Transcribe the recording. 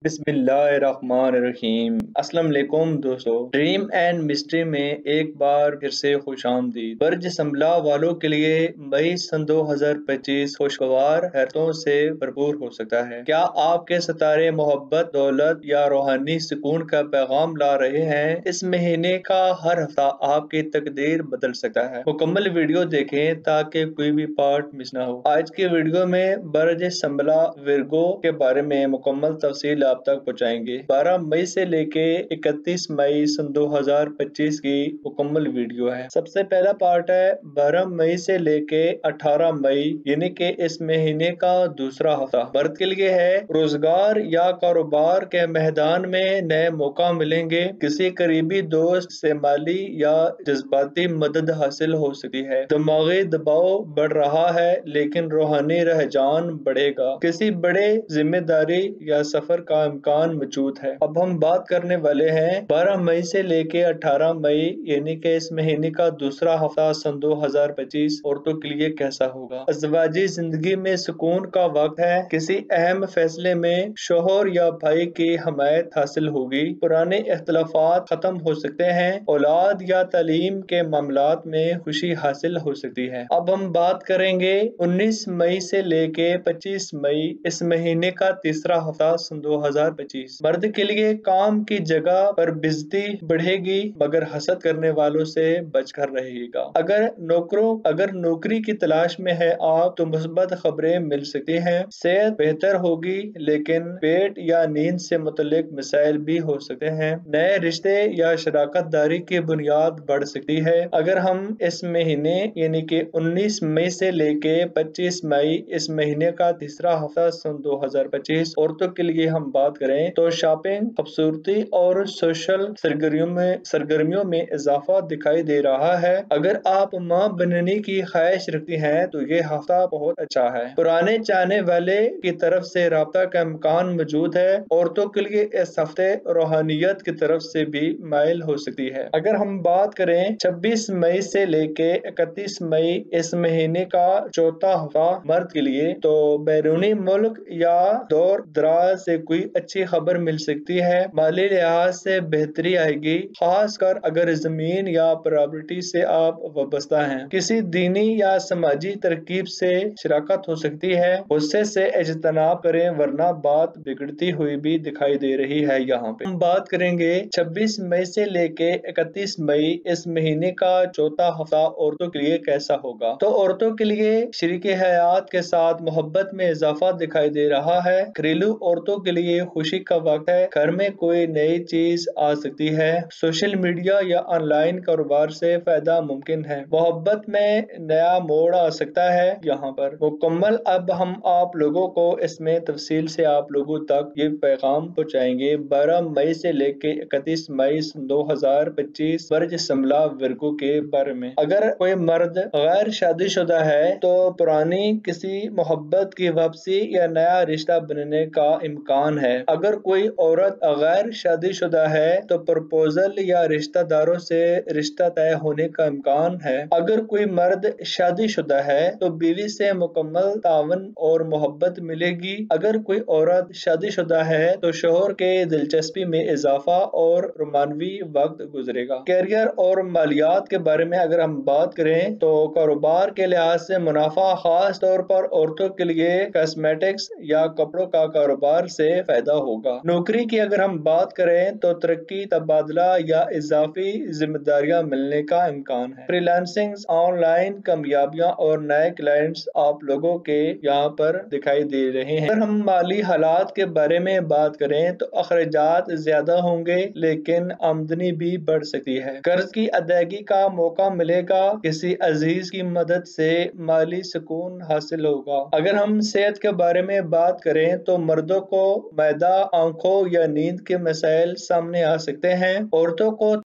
बिस्मिल्लाहिर्रहमानिर्रहीम। अस्सलाम वालेकुम दोस्तों, ड्रीम एंड मिस्ट्री में एक बार फिर से खुश आमदीद। बर्ज संभला वालों के लिए मई सन 2025 खुशगवार हैरतों से भरपूर हो सकता है। क्या आपके सितारे मोहब्बत, दौलत या रूहानी सुकून का पैगाम ला रहे हैं? इस महीने का हर हफ्ता आपकी तकदीर बदल सकता है। मुकम्मल वीडियो देखें ताकि कोई भी पार्ट मिस ना हो। आज की वीडियो में बर्ज संभला विर्गो के बारे में मुकम्मल तफसील आप तक पहुँचाएंगे। 12 मई से लेके 31 मई सन 2025 की मुकम्मल वीडियो है। सबसे पहला पार्ट है 12 मई से लेके 18 मई यानी कि इस महीने का दूसरा हफ्ता। मर्द के लिए है रोजगार या कारोबार के मैदान में नए मौका मिलेंगे। किसी करीबी दोस्त से माली या जज्बाती मदद हासिल हो सकती है। दिमागी दबाव बढ़ रहा है लेकिन रूहानी रुझान बढ़ेगा। किसी बड़े जिम्मेदारी या सफर का इम्कान मौजूद है। अब हम बात करने वाले हैं 12 मई से लेके 18 मई यानी कि इस महीने का दूसरा हफ्ता सन 2025 औरतों के लिए कैसा होगा। अज़वाजी जिंदगी में सुकून का वक्त है। किसी अहम फैसले में शोहर या भाई की हमायत हासिल होगी। पुराने इख्तलाफात खत्म हो सकते हैं। औलाद या तालीम के मामलात में खुशी हासिल हो सकती है। अब हम बात करेंगे 19 मई से लेके 25 मई इस महीने का तीसरा हफ्ता सन 2025। मर्द के लिए काम की जगह पर बेइज्जती बढ़ेगी मगर हसद करने वालों से बचकर रहेगा। अगर नौकरी की तलाश में है आप तो मुस्बत खबरें मिल सकती हैं। सेहत बेहतर होगी लेकिन पेट या नींद से मुतल्लिक मसाइल भी हो सकते हैं। नए रिश्ते या शराकत दारी की बुनियाद बढ़ सकती है। अगर हम इस महीने यानी कि 19 मई से लेके 25 मई इस महीने का तीसरा हफ्ता सन 2025 औरतों के लिए हम बात करें तो शॉपिंग, खूबसूरती और सोशल सरगर्मियों में इजाफा दिखाई दे रहा है। अगर आप मां बनने की ख्वाहिश रखती हैं तो ये हफ्ता बहुत अच्छा है। पुराने चाहने वाले की तरफ से राब्ता का इम्कान मौजूद है। औरतों के लिए इस हफ्ते रूहानियत की तरफ से भी माइल हो सकती है। अगर हम बात करें 26 मई से लेके 31 मई इस महीने का चौथा हफ्ता मर्द के लिए तो बैरूनी मुल्क या दूर दराज से कोई अच्छी खबर मिल सकती है। माली लिहाज से बेहतरी आएगी, खासकर अगर जमीन या प्रॉपर्टी से आप वाबस्ता हैं। किसी दीनी या समाजी तरकीब से शिराकत हो सकती है। गुस्से से इज्तनाब करें वरना बात बिगड़ती हुई भी दिखाई दे रही है। यहाँ पे हम बात करेंगे 26 मई से लेके 31 मई इस महीने का चौथा हफ्ता औरतों के लिए कैसा होगा। तो औरतों के लिए शरीके हयात के साथ मोहब्बत में इजाफा दिखाई दे रहा है। घरेलू औरतों के लिए खुशी का वक्त है। घर में कोई नई चीज आ सकती है। सोशल मीडिया या ऑनलाइन कारोबार से फायदा मुमकिन है। मोहब्बत में नया मोड़ आ सकता है। यहाँ पर मुकम्मल अब हम आप लोगों को इसमें तफसील से आप लोगों तक ये पैगाम पहुँचाएंगे। 12 मई से लेके 31 मई 2025 बर्ज संभला विर्गो के बारे में। अगर कोई मर्द गैर शादीशुदा है तो पुरानी किसी मोहब्बत की वापसी या नया रिश्ता बनने का इम्कान है। अगर कोई औरत गैर शादीशुदा है तो प्रपोजल या रिश्तेदारों से रिश्ता तय होने का इम्कान है। अगर कोई मर्द शादीशुदा है तो बीवी से मुकम्मल तावन और मोहब्बत मिलेगी। अगर कोई औरत शादीशुदा है तो शोहर के दिलचस्पी में इजाफा और रोमानवी वक्त गुजरेगा। कैरियर और मालियात के बारे में अगर हम बात करें तो कारोबार के लिहाज से मुनाफा, खास तौर पर औरतों के लिए कॉस्मेटिक्स या कपड़ों का कारोबार से फायदा होगा। नौकरी की अगर हम बात करें तो तरक्की, तबादला या इजाफी जिम्मेदारियां मिलने का इम्कान है। फ्रीलांसिंग, ऑनलाइन कामयाबियां और नए क्लाइंट्स आप लोगों के यहाँ पर दिखाई दे रहे हैं। अगर हम माली हालात के बारे में बात करें तो अखराजात ज्यादा होंगे लेकिन आमदनी भी बढ़ सकती है। कर्ज की अदायगी का मौका मिलेगा। किसी अजीज की मदद से माली सुकून हासिल होगा। अगर हम सेहत के बारे में बात करें तो मर्दों को मैदा, आंखों या नींद के मसाइल सामने आ सकते हैं। औरतों को